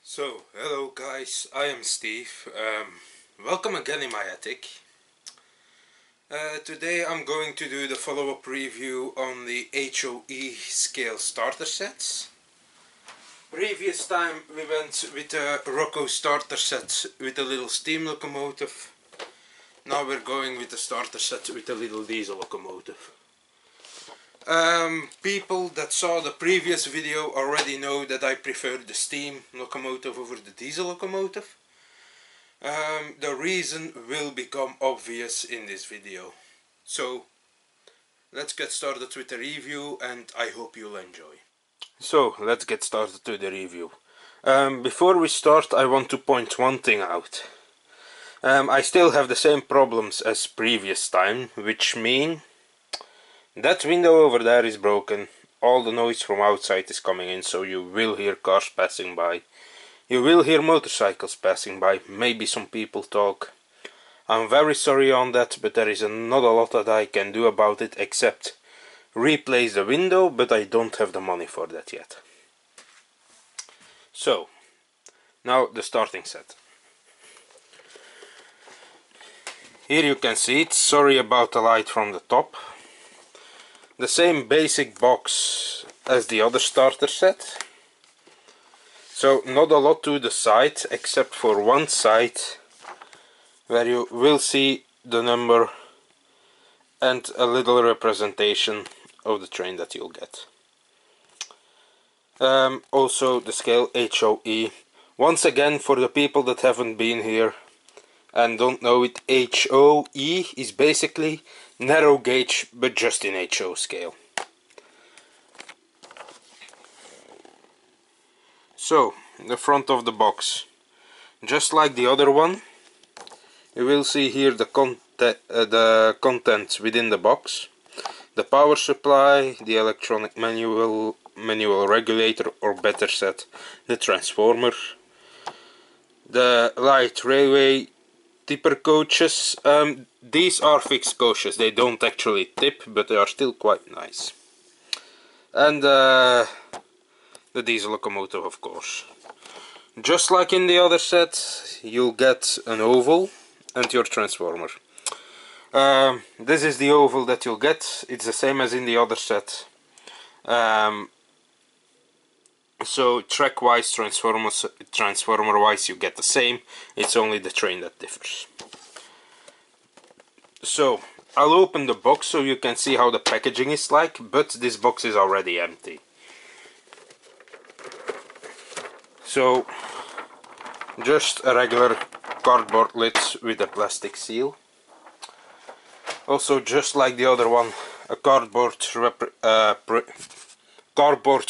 Hello guys, I am Steve. Welcome again in my attic. Today I'm going to do the follow-up review on the HOe scale starter sets. Previous time we went with a Roco starter set with a little steam locomotive. Now we're going with the starter set with a little diesel locomotive. People that saw the previous video already know that I prefer the steam locomotive over the diesel locomotive. The reason will become obvious in this video. So let's get started with the review and I hope you'll enjoy. So let's get started to the review. Before we start, I want to point one thing out. I still have the same problems as previous time, which mean that window over there is broken. All the noise from outside is coming in, so you will hear cars passing by. You will hear motorcycles passing by, maybe some people talk. I'm very sorry on that, but there is not a lot that I can do about it except replace the window, but I don't have the money for that yet. So, now the starting set. Here you can see it, sorry about the light from the top. The same basic box as the other starter set. So not a lot to the side, except for one side where you will see the number and a little representation of the train that you'll get. Also the scale HOe. Once again, for the people that haven't been here and don't know it, HOe is basically narrow gauge, but just in HO scale. So, the front of the box. Just like the other one, you will see here the contents within the box. The power supply, the electronic manual regulator, or better said, the transformer. The light railway tipper coaches. These are fixed coaches, they don't actually tip, but they are still quite nice. And the diesel locomotive, of course. Just like in the other set, you'll get an oval and your transformer. This is the oval that you'll get. It's the same as in the other set. So track wise, transformer wise, you get the same. It's only the train that differs. So I'll open the box so you can see how the packaging is like, but this box is already empty. So just a regular cardboard lid with a plastic seal. Also, just like the other one, a cardboard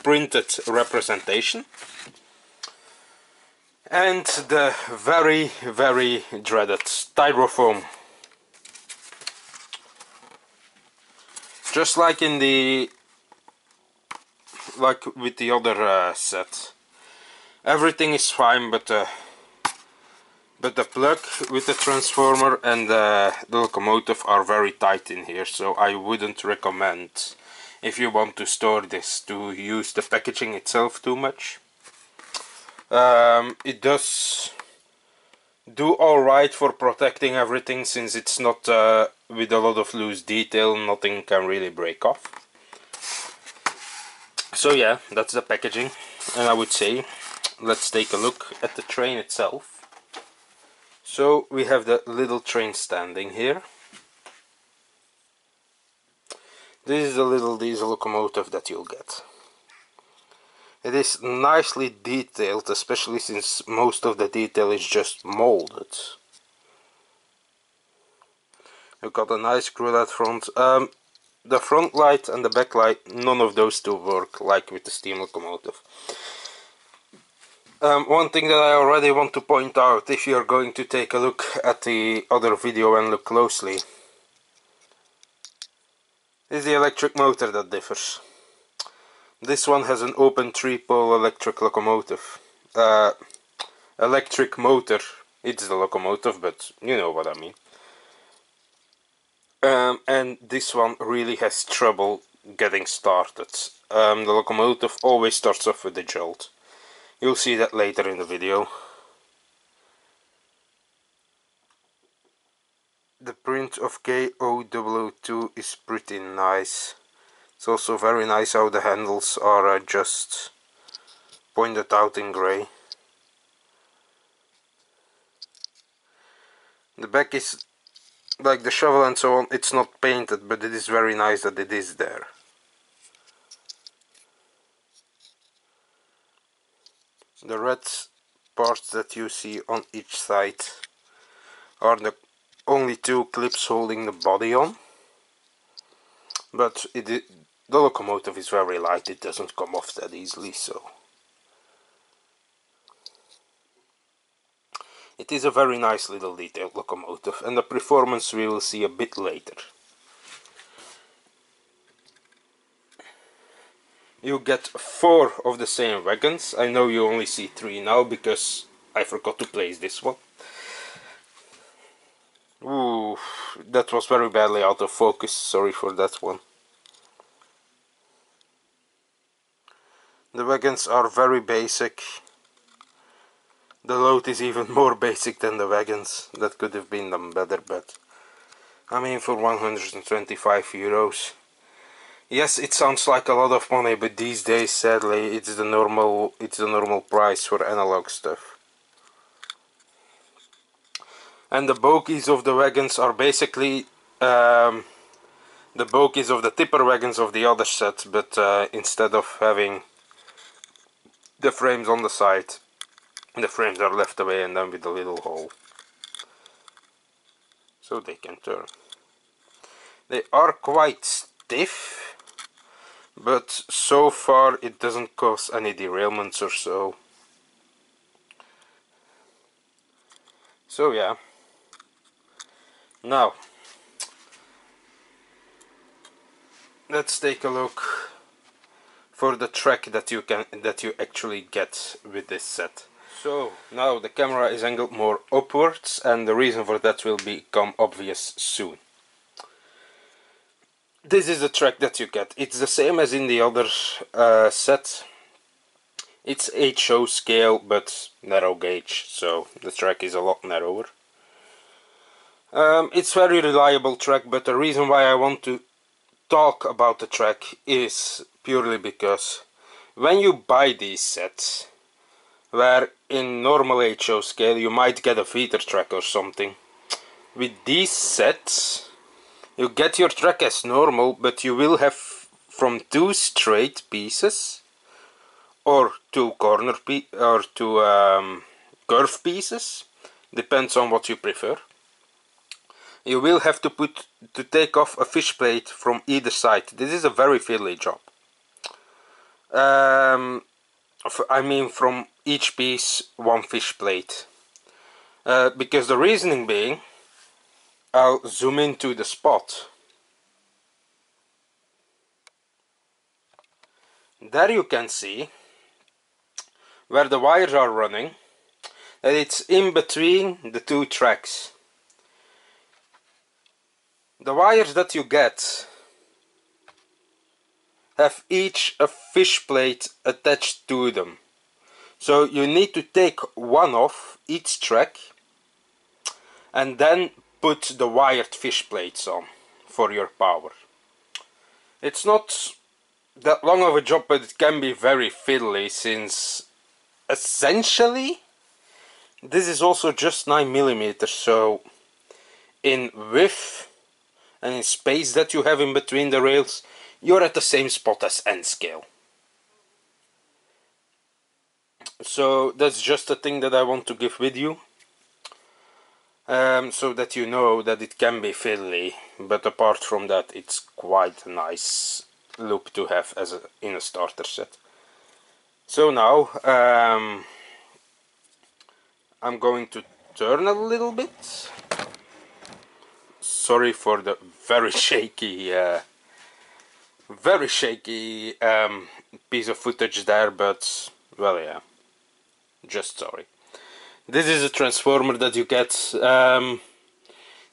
printed representation. And the very dreaded styrofoam. Just like in with the other set. Everything is fine, but the plug with the transformer and the locomotive are very tight in here, so I wouldn't recommend, if you want to store this, to use the packaging itself too much. It does do alright for protecting everything, since it's not with a lot of loose detail, nothing can really break off. So yeah, that's the packaging, and I would say let's take a look at the train itself. So we have the little train standing here. This is the little diesel locomotive that you'll get. It is nicely detailed, especially since most of the detail is just molded. You've got a nice grill at front. The front light and the back light, none of those two work like with the steam locomotive. One thing that I already want to point out, if you're going to take a look at the other video and look closely, is the electric motor that differs. This one has an open 3-pole electric locomotive. Electric motor, it's the locomotive, but you know what I mean. And this one really has trouble getting started. The locomotive always starts off with a jolt. You'll see that later in the video. The print of HOe is pretty nice. It's also very nice how the handles are just pointed out in grey. The back is like the shovel and so on, it's not painted, but it is very nice that it is there. The red parts that you see on each side are the only two clips holding the body on, but the locomotive is very light, it doesn't come off that easily, so it is a very nice little detailed locomotive, and the performance we will see a bit later. You get 4 of the same wagons. I know you only see 3 now because I forgot to place this one. Ooh, that was very badly out of focus, sorry for that one. The wagons are very basic. The load is even more basic than the wagons. That could have been done better, but I mean, for 125 euros. Yes, it sounds like a lot of money, but these days, sadly, it's the normal price for analog stuff. And the bogies of the wagons are basically the bogies of the tipper wagons of the other set, but instead of having the frames on the side, the frames are left away and then with a little hole, so they can turn. They are quite stiff, but so far it doesn't cause any derailments or so. So yeah. Now let's take a look for the track that you actually get with this set. So now the camera is angled more upwards, and the reason for that will become obvious soon. This is the track that you get. It's the same as in the other set. It's HOe scale but narrow gauge, so the track is a lot narrower. It's very reliable track, but the reason why I want to talk about the track is purely because when you buy these sets, where in normal HOe scale you might get a feeder track or something, with these sets you get your track as normal, but you will have from 2 straight pieces or 2 corner or 2 curve pieces, depends on what you prefer. You will have to take off a fish plate from either side. This is a very fiddly job. I mean, from each piece 1 fish plate, because the reasoning being, I'll zoom into the spot. There you can see where the wires are running, that it's in between the 2 tracks. The wires that you get have each a fish plate attached to them. So you need to take one off each track and then put the wired fish plates on for your power. It's not that long of a job, but it can be very fiddly, since essentially this is also just 9mm, so in width and in space that you have in between the rails, you're at the same spot as N scale. So that's just a thing that I want to give with you, so that you know that it can be fiddly, but apart from that it's quite a nice look to have in a starter set. So now I'm going to turn a little bit. Sorry for the very shaky piece of footage there, but well, yeah, just sorry. This is a transformer that you get.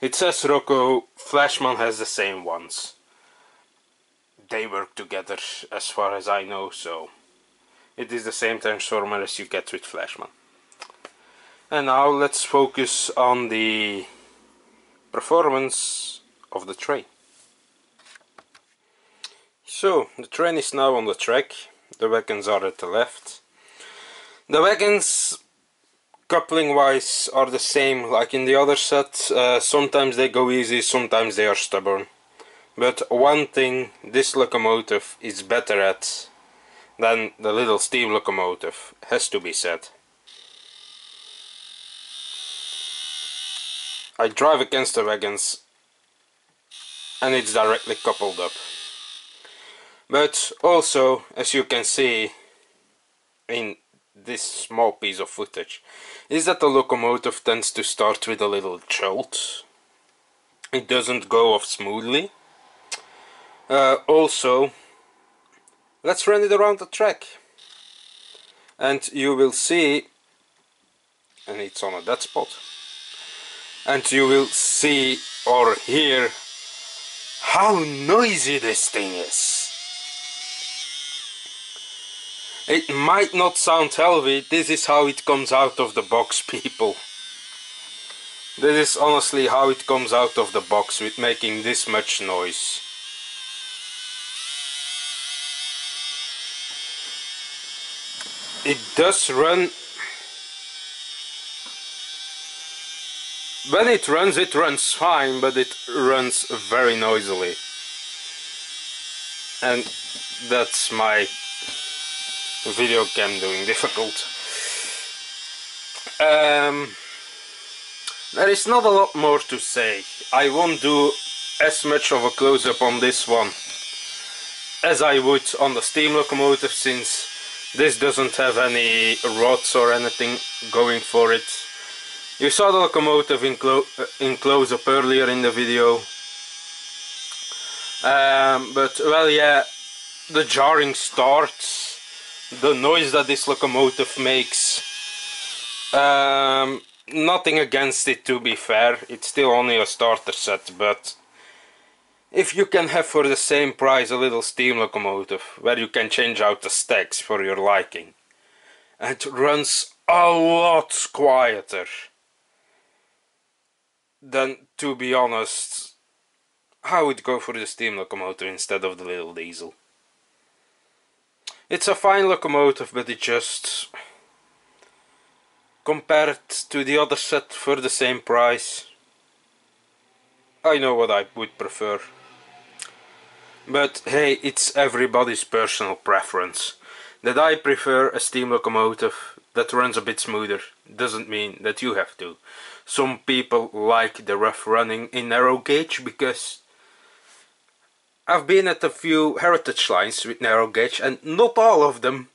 It says Roco. Flashman has the same ones. They work together as far as I know, so it is the same transformer as you get with Flashman. And now let's focus on the performance of the train. So, the train is now on the track, the wagons are at the left. The wagons, coupling wise, are the same like in the other set. Sometimes they go easy, sometimes they are stubborn. But one thing this locomotive is better at than the little steam locomotive has to be said. I drive against the wagons and it's directly coupled up. But also, as you can see in this small piece of footage, is that the locomotive tends to start with a little jolt. It doesn't go off smoothly. Also, let's run it around the track and you will see, and it's on a dead spot, and you will see or hear how noisy this thing is. It might not sound heavy, this is how it comes out of the box, people. This is honestly how it comes out of the box, with making this much noise. It does run. When it runs fine, but it runs very noisily. And that's my video cam doing difficult. There is not a lot more to say. I won't do as much of a close-up on this one as I would on the steam locomotive, since this doesn't have any rods or anything going for it. You saw the locomotive in close-up earlier in the video. But well, yeah, the jarring starts, the noise that this locomotive makes, nothing against it, to be fair. It's still only a starter set, but if you can have for the same price a little steam locomotive where you can change out the stacks for your liking, and it runs a lot quieter, then to be honest, I would go for the steam locomotive instead of the little diesel. It's a fine locomotive, but it just, compared to the other set for the same price, I know what I would prefer. But hey, it's everybody's personal preference. That I prefer a steam locomotive that runs a bit smoother doesn't mean that you have to. Some people like the rough running in narrow gauge, because I've been at a few heritage lines with narrow gauge and not all of them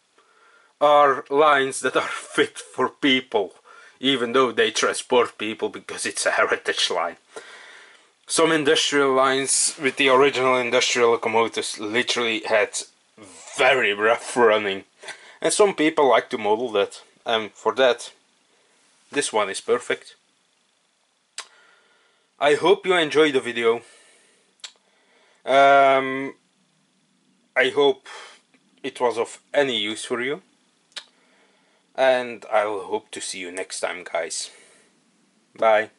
are lines that are fit for people, even though they transport people because it's a heritage line. Some industrial lines with the original industrial locomotives literally had very rough running, and some people like to model that, and for that this one is perfect. I hope you enjoyed the video. I hope it was of any use for you, and I'll hope to see you next time, guys. Bye.